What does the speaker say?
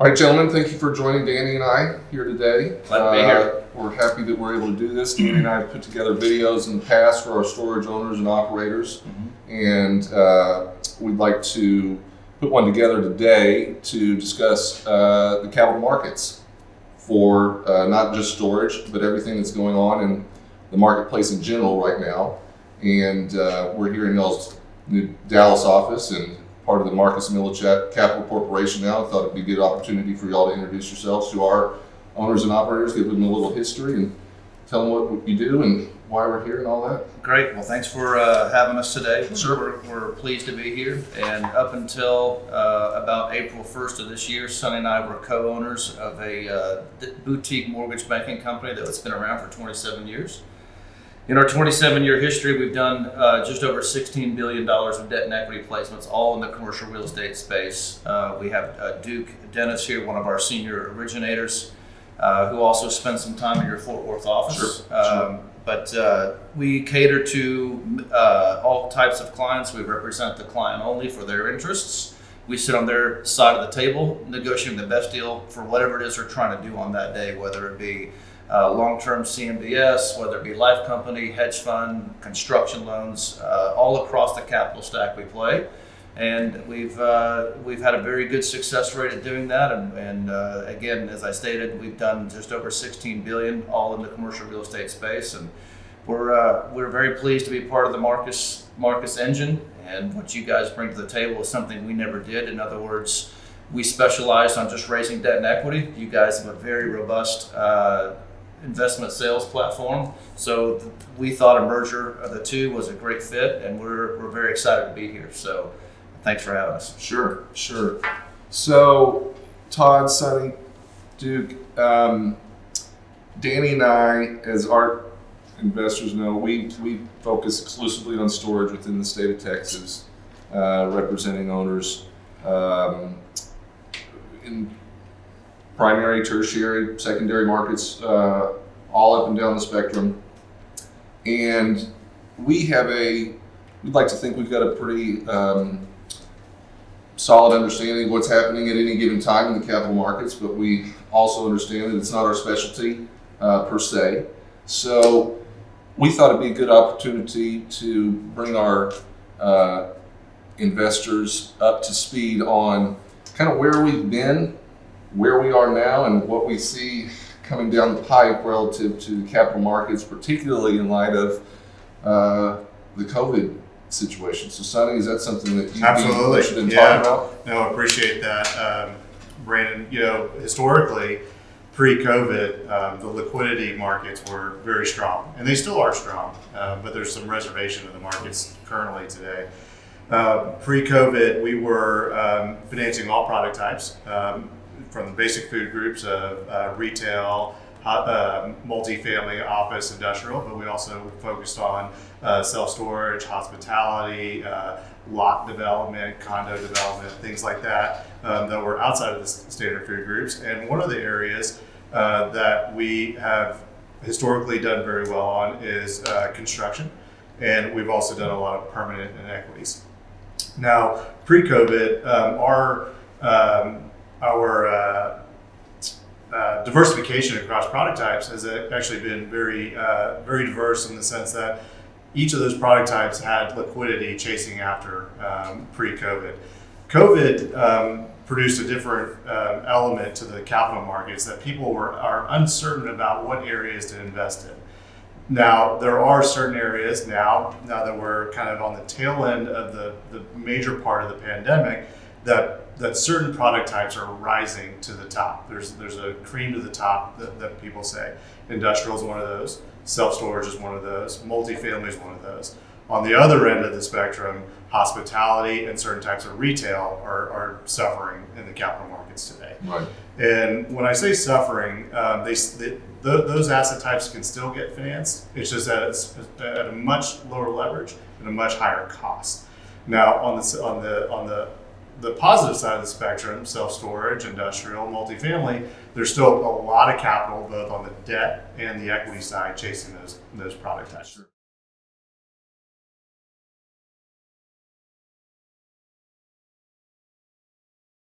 All right, gentlemen, thank you for joining Danny and I here today. Glad to be here. We're happy that we're able to do this. Danny and I have put together videos in the past for our storage owners and operators, and we'd like to put one together today to discuss the capital markets for not just storage, but everything that's going on in the marketplace in general right now. And we're here in y'all's new Dallas office and part of the Marcus Millichap Capital Corporation now. I thought it'd be a good opportunity for y'all to introduce yourselves to our owners and operators, give them a little history and tell them what you do and why we're here and all that. Great. Well, thanks for having us today. Sure. We're pleased to be here. And up until about April 1st of this year, Sonny and I were co-owners of a boutique mortgage banking company that's been around for 27 years. In our 27-year history, we've done just over $16 billion of debt and equity placements, all in the commercial real estate space. We have Duke Dennis here, one of our senior originators, who also spends some time in your Fort Worth office. Sure. But we cater to all types of clients. We represent the client only for their interests. We sit on their side of the table, negotiating the best deal for whatever it is they're trying to do on that day, whether it be long-term CMBS, whether it be life company, hedge fund, construction loans, all across the capital stack we play. And we've had a very good success rate at doing that. And again, as I stated, we've done just over $16 billion, all in the commercial real estate space. And we're very pleased to be part of the Marcus engine. And what you guys bring to the table is something we never did. In other words, we specialized on just raising debt and equity. You guys have a very robust investment sales platform. So we thought a merger of the two was a great fit, and we're very excited to be here. So thanks for having us. Sure. So Todd, Sonny, Duke, Danny and I, as our investors know, we focus exclusively on storage within the state of Texas, representing owners in primary, tertiary, secondary markets, all up and down the spectrum. And we'd like to think we've got a pretty solid understanding of what's happening at any given time in the capital markets, but we also understand that it's not our specialty per se. So we thought it'd be a good opportunity to bring our investors up to speed on kind of where we've been, where we are now, and what we see coming down the pipe relative to the capital markets, particularly in light of the COVID situation. So Sonny, is that something that you'd be interested in talking about? No, I appreciate that, Brandon. Historically, pre-COVID, the liquidity markets were very strong, and they still are strong, but there's some reservation in the markets currently today. Pre-COVID, we were financing all product types, from the basic food groups of retail, multifamily, office, industrial, but we also focused on self-storage, hospitality, lot development, condo development, things like that, that were outside of the standard food groups. And one of the areas that we have historically done very well on is construction, and we've also done a lot of permanent and equities. Now, pre-COVID, our diversification across product types has actually been very diverse in the sense that each of those product types had liquidity chasing after pre-COVID. COVID produced a different element to the capital markets, that people are uncertain about what areas to invest in. Now, there are certain areas now that we're kind of on the tail end of the major part of the pandemic, that certain product types are rising to the top. There's a cream to the top that people say. Industrial is one of those. Self-storage is one of those. Multifamily is one of those. On the other end of the spectrum, hospitality and certain types of retail are suffering in the capital markets today. Right. And when I say suffering, those asset types can still get financed. It's just that it's at a much lower leverage and a much higher cost. Now, on the positive side of the spectrum, self-storage, industrial, multifamily, there's still a lot of capital both on the debt and the equity side chasing those product types.